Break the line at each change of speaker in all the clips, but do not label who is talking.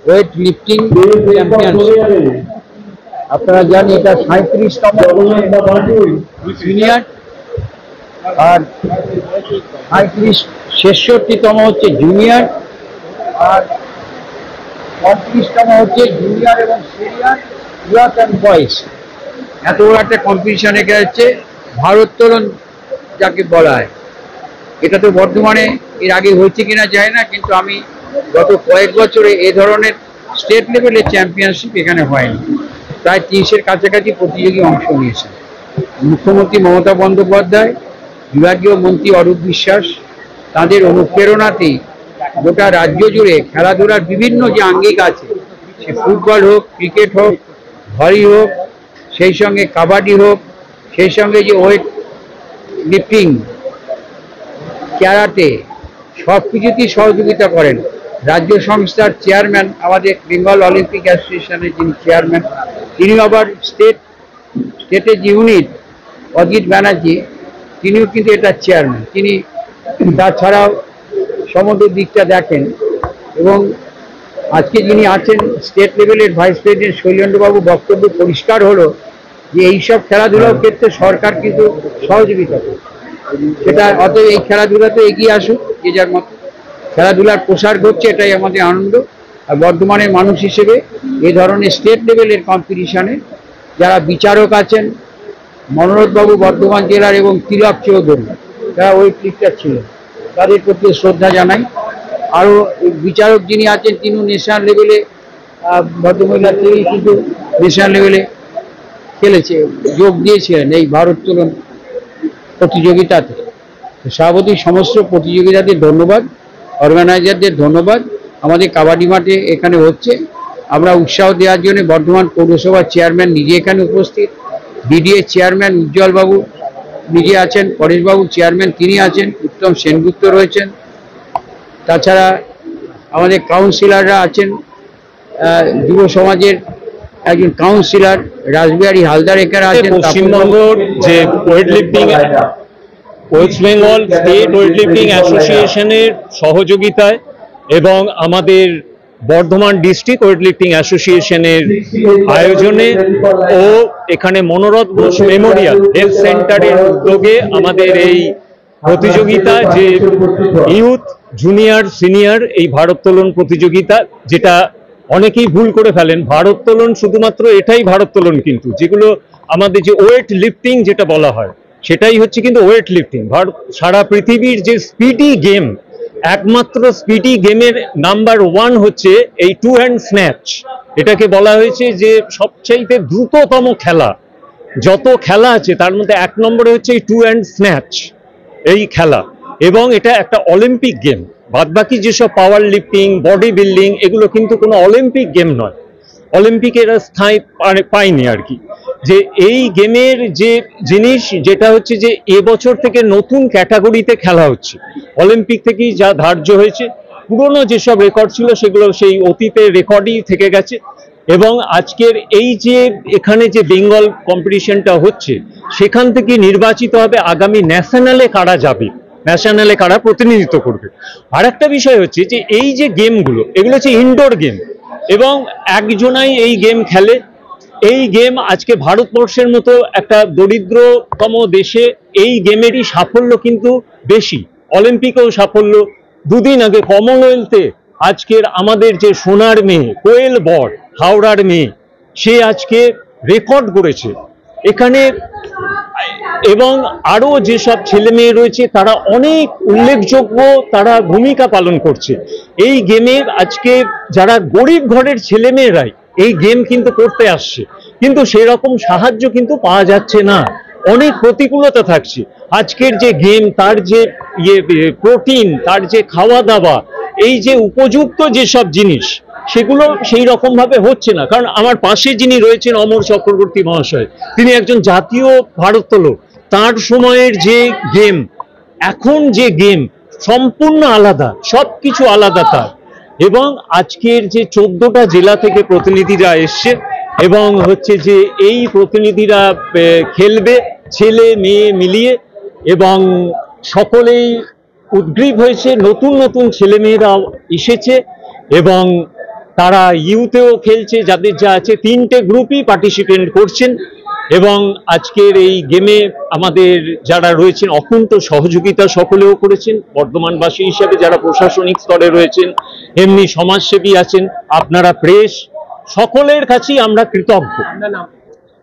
Weight lifting championship. আপনারা জানেন এটা 37তম সিনিয়র, আর 63-63তম হচ্ছে জুনিয়র, আর 35তম হচ্ছে জুনিয়র এবং সিনিয়র ইয়ুথ অ্যান্ড বয়েজ। এত বড় একটা কম্পিটিশন এখানে হচ্ছে ভারোত্তোলন যাকে বলা হয়। এটা তো বর্তমানে এর আগে হয়েছে কিনা যায় না, কিন্তু আমি গত কয়েক বছরে এ ধরনের স্টেট লেভেলের চ্যাম্পিয়নশিপ এখানে হয়নি। প্রায় 30-এর কাছাকাছি প্রতিযোগী অংশ নিয়েছে। মুখ্যমন্ত্রী মমতা বন্দ্যোপাধ্যায়, বিভাগীয় মন্ত্রী অরূপ বিশ্বাস, তাদের অনুপ্রেরণাতেই গোটা রাজ্য জুড়ে খেলাধুলার বিভিন্ন যে আঙ্গিক আছে, সে ফুটবল হোক, ক্রিকেট হোক, ভলি হোক, সেই সঙ্গে কাবাডি হোক, সেই সঙ্গে যে ওয়েট লিফটিং, ক্যারাটে, সব কিছুতেই সহযোগিতা করেন। রাজ্য সংস্থার চেয়ারম্যান, আমাদের বেঙ্গল অলিম্পিক অ্যাসোসিয়েশনের যিনি চেয়ারম্যান, তিনি আবার স্টেটের যে ইউনিট অজিত ব্যানার্জি, তিনিও কিন্তু এটা চেয়ারম্যান। তিনি তাছাড়াও সমগ্র দিকটা দেখেন। এবং আজকে যিনি আছেন স্টেট লেভেলের ভাইস প্রেসিডেন্ট শৈলেন্দ্রবাবু, বক্তব্য পরিষ্কার হলো যে এইসব খেলাধুলার ক্ষেত্রে সরকার কিন্তু সহযোগিতা করে। সেটা অতএব এই খেলাধুলাতে এগিয়ে আসুক যে যার মতো। খেলাধুলার প্রসার ঘটছে, এটাই আমাদের আনন্দ। আর বর্ধমানের মানুষ হিসেবে এই ধরনের স্টেট লেভেলের কম্পিটিশনে যারা বিচারক আছেন, মনোরথবাবু বর্ধমান জেলার এবং তিলক চৌধুরী, যারা ওয়েট লিফটার ছিলেন, তাদের প্রতি শ্রদ্ধা জানাই। আরও বিচারক যিনি আছেন তিনি ন্যাশনাল লেভেলে, ভদ্রমহিলা তিনি কিন্তু ন্যাশনাল লেভেলে খেলেছে, যোগ দিয়েছিলেন এই ভারোত্তোলন প্রতিযোগিতাতে। স্বাভাবিক সমস্ত প্রতিযোগিতাদের ধন্যবাদ, অর্গানাইজারদের ধন্যবাদ। আমাদের কাবাডি মাঠে এখানে হচ্ছে, আমরা উৎসাহ দেওয়ার জন্য বর্ধমান পৌরসভার চেয়ারম্যান নিজে এখানে উপস্থিত, বিডিএ চেয়ারম্যান উজ্জ্বলবাবু নিজে আছেন, পরেশবাবু চেয়ারম্যান তিনি আছেন, উত্তম সেনগুপ্ত রয়েছেন, তাছাড়া আমাদের কাউন্সিলররা আছেন, যুব সমাজের একজন কাউন্সিলর রাসবিহারী হালদার এখানে আছেন।
পশ্চিমবঙ্গের যে weight lifting, West Bengal state weight lifting অ্যাসোসিয়েশনের সহযোগিতায় এবং আমাদের বর্ধমান ডিস্ট্রিক্ট ওয়েট লিফটিং অ্যাসোসিয়েশনের আয়োজনে ও এখানে মনোরথ ঘোষ মেমোরিয়াল হেলথ সেন্টারের উদ্যোগে আমাদের এই প্রতিযোগিতা, যে ইউথ, জুনিয়র, সিনিয়র এই ভারোত্তোলন প্রতিযোগিতা, যেটা অনেকেই ভুল করে ফেলেন। ভারোত্তোলন শুধুমাত্র এটাই ভারোত্তোলন, কিন্তু যেগুলো আমাদের যে ওয়েট লিফটিং যেটা বলা হয় সেটাই হচ্ছে কিন্তু ওয়েট লিফটিং। সারা পৃথিবীর যে স্পিডি গেম, একমাত্র স্পিডি গেমের নাম্বার 1 হচ্ছে এই 2 হ্যান্ড স্ন্যাচ। এটাকে বলা হয়েছে যে সবচাইতে দ্রুততম খেলা। যত খেলা আছে তার মধ্যে 1 নম্বরে হচ্ছে এই 2 হ্যান্ড স্ন্যাচ এই খেলা, এবং এটা একটা অলিম্পিক গেম। বাদবাকি যেসব পাওয়ার লিফটিং, বডি বিল্ডিং, এগুলো কিন্তু কোনো অলিম্পিক গেম নয়, অলিম্পিকের স্থায়ী পায়নি আর কি। যে এই গেমের যে জিনিস, যেটা হচ্ছে যে এবছর থেকে নতুন ক্যাটাগরিতে খেলা হচ্ছে, অলিম্পিক থেকেই যা ধার্য হয়েছে। পুরনো যেসব রেকর্ড ছিল সেগুলো সেই অতীতের রেকর্ডই থেকে গেছে। এবং আজকের এই যে এখানে যে বেঙ্গল কম্পিটিশনটা হচ্ছে, সেখান থেকে নির্বাচিত হবে আগামী ন্যাশনালে কারা যাবে, ন্যাশনালে কারা প্রতিনিধিত্ব করবে। আর একটা বিষয় হচ্ছে যে এই যে গেমগুলো, এগুলো হচ্ছে ইনডোর গেম এবং একজনাই এই গেম খেলে। এই গেম আজকে ভারতবর্ষের মতো একটা দরিদ্রতম দেশে এই গেমেরই সাফল্য কিন্তু বেশি, অলিম্পিকেও সাফল্য। দুদিন আগে কমনওয়েলথে আজকের আমাদের যে সোনার মেয়ে কোয়েল বর, হাওড়ার মেয়ে, সে আজকে রেকর্ড করেছে এখানে। এবং আরো যেসব ছেলে মেয়ে রয়েছে তারা অনেক উল্লেখযোগ্য তারা ভূমিকা পালন করছে এই গেমের। আজকে যারা গরিব ঘরের ছেলে মেয়েরাই এই গেম কিন্তু করতে আসছে, কিন্তু সেই রকম সাহায্য কিন্তু পাওয়া যাচ্ছে না, অনেক প্রতিকূলতা থাকছে। আজকের যে গেম, তার যে প্রোটিন, তার যে খাওয়া দাওয়া, এই যে উপযুক্ত যেসব জিনিস, সেগুলো সেই রকম ভাবে হচ্ছে না। কারণ আমার পাশে যিনি রয়েছেন অমর চক্রবর্তী মহাশয়, তিনি একজন জাতীয় ভারোত্তোলক। তার সময়ের যে গেম, এখন যে গেম সম্পূর্ণ আলাদা, সবকিছু আলাদা তার। এবং আজকের যে 14টা জেলা থেকে প্রতিনিধিরা এসছে এবং হচ্ছে যে এই প্রতিনিধিরা খেলবে ছেলে মেয়ে মিলিয়ে, এবং সকলেই উদ্গ্রীব হয়েছে, নতুন নতুন ছেলে মেয়েরা এসেছে এবং তারা ইউথেও খেলছে, যাদের যা আছে 3টে গ্রুপই পার্টিসিপেট করছেন। এবং আজকের এই গেমে আমাদের যারা রয়েছেন অকুণ্ঠ সহযোগিতা সকলেও করেছেন, বর্ধমানবাসী হিসেবে যারা প্রশাসনিক স্তরে রয়েছেন, এমনি সমাজসেবী আছেন, আপনারা প্রেস, সকলের কাছেই আমরা কৃতজ্ঞ।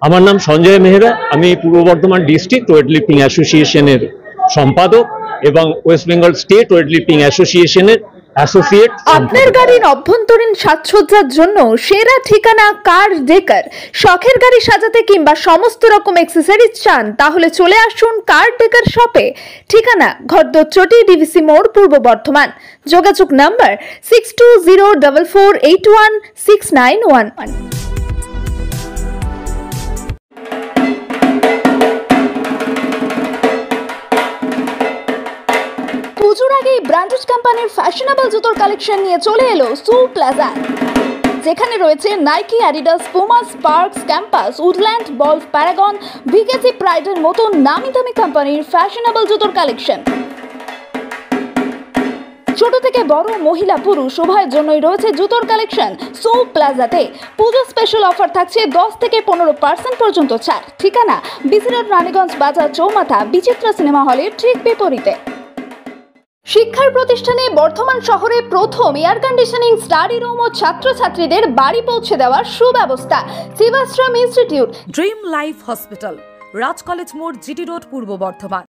আমার নাম সঞ্জয় মেহরা, আমি পূর্ব বর্ধমান ডিস্ট্রিক্ট ওয়েট লিফটিং অ্যাসোসিয়েশনের সম্পাদক এবং West Bengal state weight lifting অ্যাসোসিয়েশনের অ্যাসোসিয়েট।
আপনার গাড়ির অভ্যন্তরীণ সাজসজ্জার জন্য সেরা ঠিকানা কার ডেকার। শখের গাড়ি সাজাতে কিংবা সমস্ত রকম অ্যাক্সেসরিজ চান, তাহলে চলে আসুন কার ডেকার শপে। ঠিকানা ঘরদচটি ডিভিসি মোড়, পূর্ব বর্ধমান। যোগাযোগ নাম্বার 6204481691। পুজোর আগেই ব্র্যান্ডেড কোম্পানির ফ্যাশনেবল জুতোর কালেকশন নিয়ে চলে এলো সু প্লাজা, যেখানে রয়েছে Nike, Adidas, Puma, Sparx, Campus, Woodland, বলফ, প্যারাগন, ভিকেসি, প্রাইডের মতো নামি দামি কোম্পানির ফ্যাশনেবল জুতোর কালেকশন। ছোট থেকে বড়, মহিলা পুরুষ উভয়ের জন্যই রয়েছে জুতোর কালেকশন সু প্লাজাতে। পুজো স্পেশাল অফার থাকছে 10 থেকে 15% পর্যন্ত ছাড়। ঠিকানা বিসি রোড, রানীগঞ্জ বাজার চৌমাথা, বিচিত্রা সিনেমা হলের ঠিক বিপরীতে। শিক্ষার প্রতিষ্ঠানে বর্ধমান শহরে প্রথম এয়ার কন্ডিশনিং স্টাডি রুম ও ছাত্রছাত্রীদের বাড়ি পৌঁছে দেওয়ার সুব্যবস্থা। শিবাশ্রম ইনস্টিটিউট,
ড্রিম লাইফ হসপিটাল, রাজ কলেজ মোড়, জিটি রোড, পূর্ব বর্ধমান।